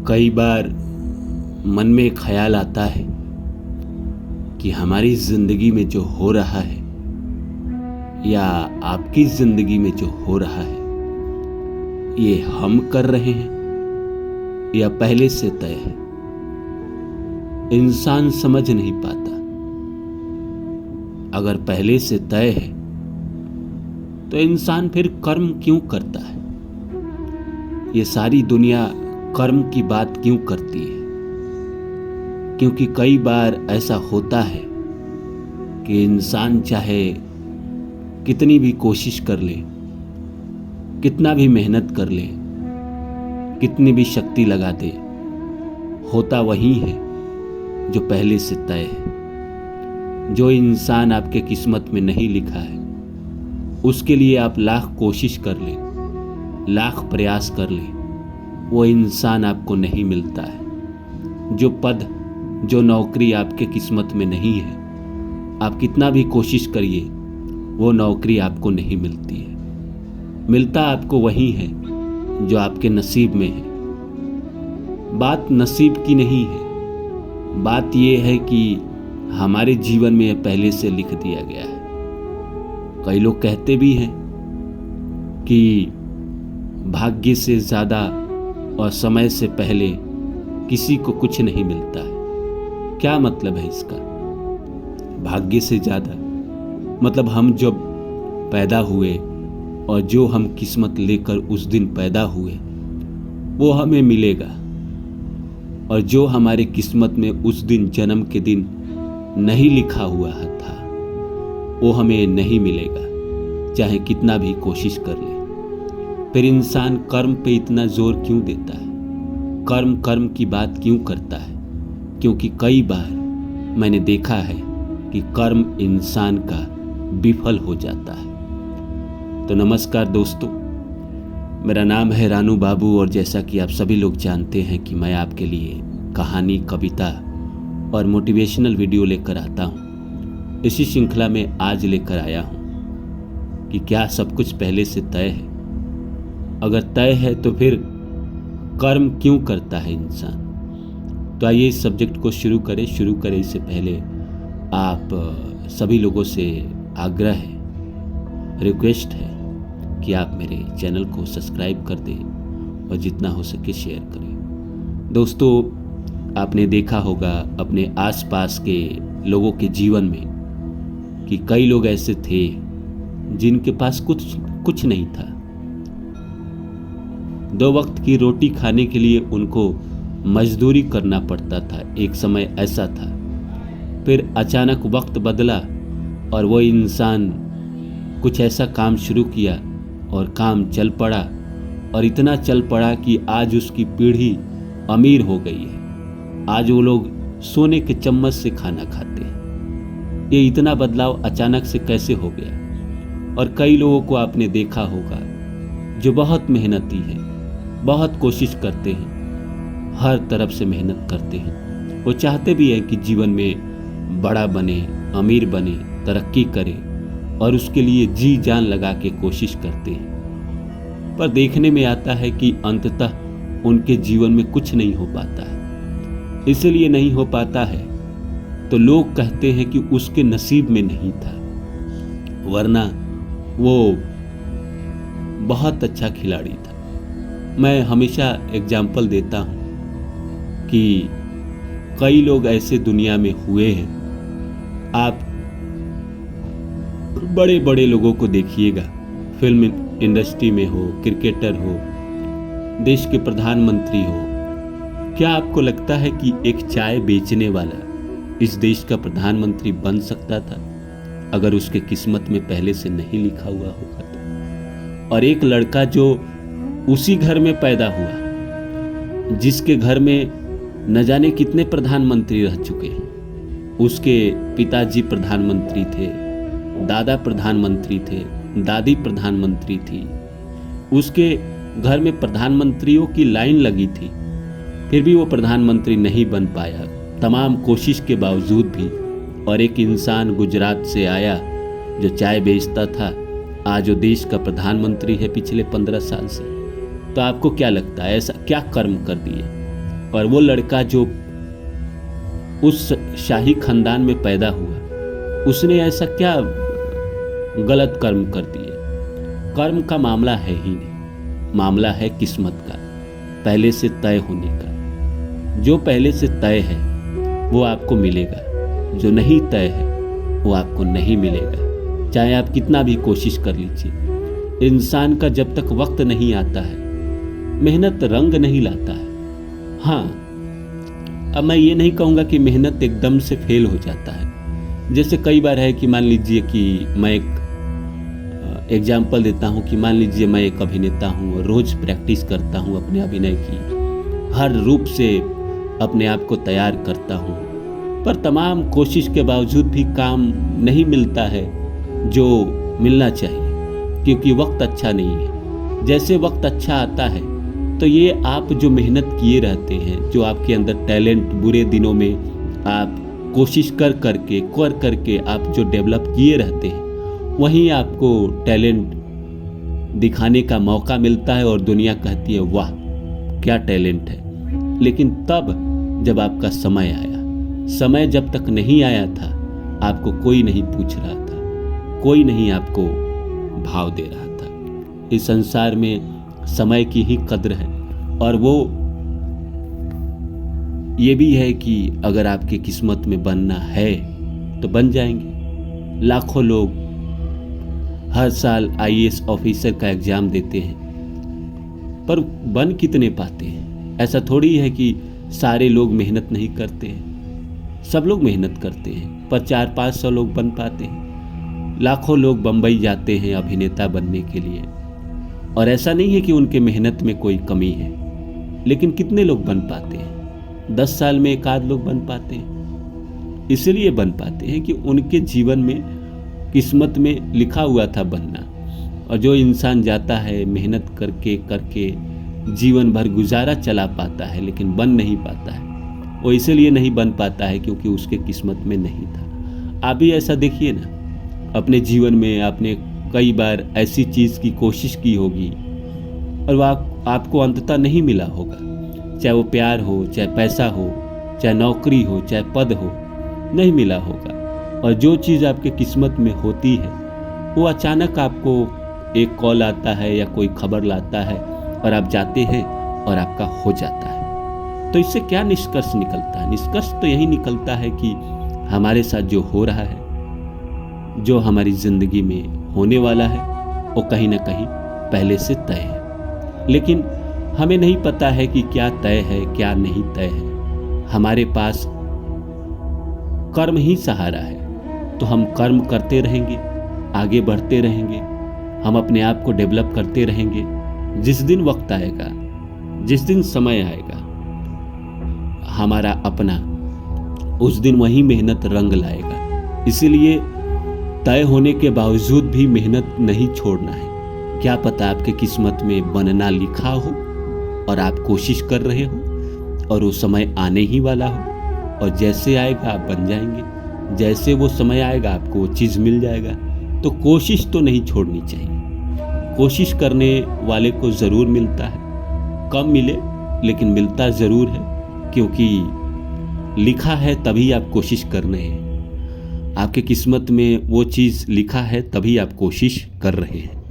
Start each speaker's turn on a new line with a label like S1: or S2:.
S1: कई बार मन में ख्याल आता है कि हमारी ज़िंदगी में जो हो रहा है या आपकी ज़िंदगी में जो हो रहा है ये हम कर रहे हैं या पहले से तय है। इंसान समझ नहीं पाता। अगर पहले से तय है तो इंसान फिर कर्म क्यों करता है? ये सारी दुनिया कर्म की बात क्यों करती है? क्योंकि कई बार ऐसा होता है कि इंसान चाहे कितनी भी कोशिश कर ले, कितना भी मेहनत कर ले, कितनी भी शक्ति लगा दे, होता वही है जो पहले से तय है। जो इंसान आपके किस्मत में नहीं लिखा है उसके लिए आप लाख कोशिश कर ले, लाख प्रयास कर ले, वो इंसान आपको नहीं मिलता है। जो पद, जो नौकरी आपके किस्मत में नहीं है, आप कितना भी कोशिश करिए वो नौकरी आपको नहीं मिलती है। मिलता आपको वही है जो आपके नसीब में है। बात नसीब की नहीं है, बात ये है कि हमारे जीवन में यह पहले से लिख दिया गया है। कई लोग कहते भी हैं कि भाग्य से ज़्यादा और समय से पहले किसी को कुछ नहीं मिलता है। क्या मतलब है इसका? भाग्य से ज़्यादा मतलब हम जब पैदा हुए और जो हम किस्मत लेकर उस दिन पैदा हुए वो हमें मिलेगा, और जो हमारे किस्मत में उस दिन जन्म के दिन नहीं लिखा हुआ था वो हमें नहीं मिलेगा, चाहे कितना भी कोशिश कर ले। फिर इंसान कर्म पे इतना जोर क्यों देता है? कर्म कर्म की बात क्यों करता है? क्योंकि कई बार मैंने देखा है कि कर्म इंसान का विफल हो जाता है। तो नमस्कार दोस्तों, मेरा नाम है रानू बाबू और जैसा कि आप सभी लोग जानते हैं कि मैं आपके लिए कहानी, कविता और मोटिवेशनल वीडियो लेकर आता हूँ। इसी श्रृंखला में आज लेकर आया हूँ कि क्या सब कुछ पहले से तय है? अगर तय है तो फिर कर्म क्यों करता है इंसान? तो आइए इस सब्जेक्ट को शुरू करें। इससे पहले आप सभी लोगों से आग्रह है, रिक्वेस्ट है कि आप मेरे चैनल को सब्सक्राइब कर दें और जितना हो सके शेयर करें। दोस्तों, आपने देखा होगा अपने आसपास के लोगों के जीवन में कि कई लोग ऐसे थे जिनके पास कुछ नहीं था। 2 वक्त की रोटी खाने के लिए उनको मजदूरी करना पड़ता था। एक समय ऐसा था, फिर अचानक वक्त बदला और वो इंसान कुछ ऐसा काम शुरू किया और काम चल पड़ा, और इतना चल पड़ा कि आज उसकी पीढ़ी अमीर हो गई है। आज वो लोग सोने के चम्मच से खाना खाते हैं। ये इतना बदलाव अचानक से कैसे हो गया? और कई लोगों को आपने देखा होगा जो बहुत मेहनती है, बहुत कोशिश करते हैं, हर तरफ से मेहनत करते हैं। वो चाहते भी हैं कि जीवन में बड़ा बने, अमीर बने, तरक्की करे, और उसके लिए जी जान लगा के कोशिश करते हैं। पर देखने में आता है कि अंततः उनके जीवन में कुछ नहीं हो पाता है। इसलिए नहीं हो पाता है तो लोग कहते हैं कि उसके नसीब में नहीं था, वरना वो बहुत अच्छा खिलाड़ी था। मैं हमेशा एग्जाम्पल देता हूँ कि कई लोग ऐसे दुनिया में हुए हैं। आप बड़े बड़े लोगों को देखिएगा, फिल्म इंडस्ट्री में हो, क्रिकेटर हो, देश के प्रधानमंत्री हो। क्या आपको लगता है कि एक चाय बेचने वाला इस देश का प्रधानमंत्री बन सकता था अगर उसके किस्मत में पहले से नहीं लिखा हुआ होगा तो? और एक लड़का जो उसी घर में पैदा हुआ, जिसके घर में न जाने कितने प्रधानमंत्री रह चुके हैं, उसके पिताजी प्रधानमंत्री थे, दादा प्रधानमंत्री थे, दादी प्रधानमंत्री थी, उसके घर में प्रधानमंत्रियों की लाइन लगी थी, फिर भी वो प्रधानमंत्री नहीं बन पाया तमाम कोशिश के बावजूद भी। और एक इंसान गुजरात से आया जो चाय बेचता था, आज वो देश का प्रधानमंत्री है पिछले 15 साल से। तो आपको क्या लगता है, ऐसा क्या कर्म कर दिए? और वो लड़का जो उस शाही खानदान में पैदा हुआ, उसने ऐसा क्या गलत कर्म कर दिए? कर्म का मामला है ही नहीं, मामला है किस्मत का, पहले से तय होने का। जो पहले से तय है वो आपको मिलेगा, जो नहीं तय है वो आपको नहीं मिलेगा, चाहे आप कितना भी कोशिश कर लीजिए। इंसान का जब तक वक्त नहीं आता है, मेहनत रंग नहीं लाता है। हाँ, अब मैं ये नहीं कहूँगा कि मेहनत एकदम से फेल हो जाता है। जैसे कई बार है कि मान लीजिए कि मैं एक एग्जाम्पल देता हूँ कि मान लीजिए मैं एक अभिनेता हूँ, रोज़ प्रैक्टिस करता हूँ अपने अभिनय की, हर रूप से अपने आप को तैयार करता हूँ, पर तमाम कोशिश के बावजूद भी काम नहीं मिलता है जो मिलना चाहिए, क्योंकि वक्त अच्छा नहीं है। जैसे वक्त अच्छा आता है तो ये आप जो मेहनत किए रहते हैं, जो आपके अंदर टैलेंट बुरे दिनों में आप कोशिश कर करके आप जो डेवलप किए रहते हैं, वहीं आपको टैलेंट दिखाने का मौका मिलता है और दुनिया कहती है वाह क्या टैलेंट है। लेकिन तब जब आपका समय आया, समय जब तक नहीं आया था, आपको कोई नहीं पूछ रहा था, कोई नहीं आपको भाव दे रहा था। इस संसार में समय की ही कद्र है, और वो ये भी है कि अगर आपके किस्मत में बनना है तो बन जाएंगे। लाखों लोग हर साल आईएएस ऑफिसर का एग्जाम देते हैं, पर बन कितने पाते हैं? ऐसा थोड़ी है कि सारे लोग मेहनत नहीं करते हैं, सब लोग मेहनत करते हैं, पर 400-500 लोग बन पाते हैं। लाखों लोग बम्बई जाते हैं अभिनेता बनने के लिए, और ऐसा नहीं है कि उनके मेहनत में कोई कमी है, लेकिन कितने लोग बन पाते हैं? 10 साल में एक आध लोग बन पाते हैं। इसलिए बन पाते हैं कि उनके जीवन में किस्मत में लिखा हुआ था बनना। और जो इंसान जाता है मेहनत करके जीवन भर गुजारा चला पाता है लेकिन बन नहीं पाता है, वो इसलिए नहीं बन पाता है क्योंकि उसके किस्मत में नहीं था। आप भी ऐसा देखिए ना, अपने जीवन में आपने कई बार ऐसी चीज़ की कोशिश की होगी और वह आपको अंततः नहीं मिला होगा, चाहे वो प्यार हो, चाहे पैसा हो, चाहे नौकरी हो, चाहे पद हो, नहीं मिला होगा। और जो चीज़ आपके किस्मत में होती है वो अचानक आपको एक कॉल आता है या कोई खबर लाता है और आप जाते हैं और आपका हो जाता है। तो इससे क्या निष्कर्ष निकलता है? निष्कर्ष तो यही निकलता है कि हमारे साथ जो हो रहा है, जो हमारी ज़िंदगी में होने वाला है, वो कहीं ना कहीं पहले से तय है, लेकिन हमें नहीं पता है कि क्या तय है क्या नहीं तय है। हमारे पास कर्म ही सहारा है, तो हम कर्म करते रहेंगे, आगे बढ़ते रहेंगे, हम अपने आप को डेवलप करते रहेंगे। जिस दिन वक्त आएगा, जिस दिन समय आएगा हमारा अपना, उस दिन वही मेहनत रंग लाएगा। इसीलिए तय होने के बावजूद भी मेहनत नहीं छोड़ना है। क्या पता आपके किस्मत में बनना लिखा हो और आप कोशिश कर रहे हो और वो समय आने ही वाला हो, और जैसे आएगा आप बन जाएंगे, जैसे वो समय आएगा आपको वो चीज़ मिल जाएगा। तो कोशिश तो नहीं छोड़नी चाहिए। कोशिश करने वाले को ज़रूर मिलता है, कम मिले लेकिन मिलता ज़रूर है, क्योंकि लिखा है तभी आप कोशिश कर रहे हैं। आपके किस्मत में वो चीज़ लिखा है तभी आप कोशिश कर रहे हैं।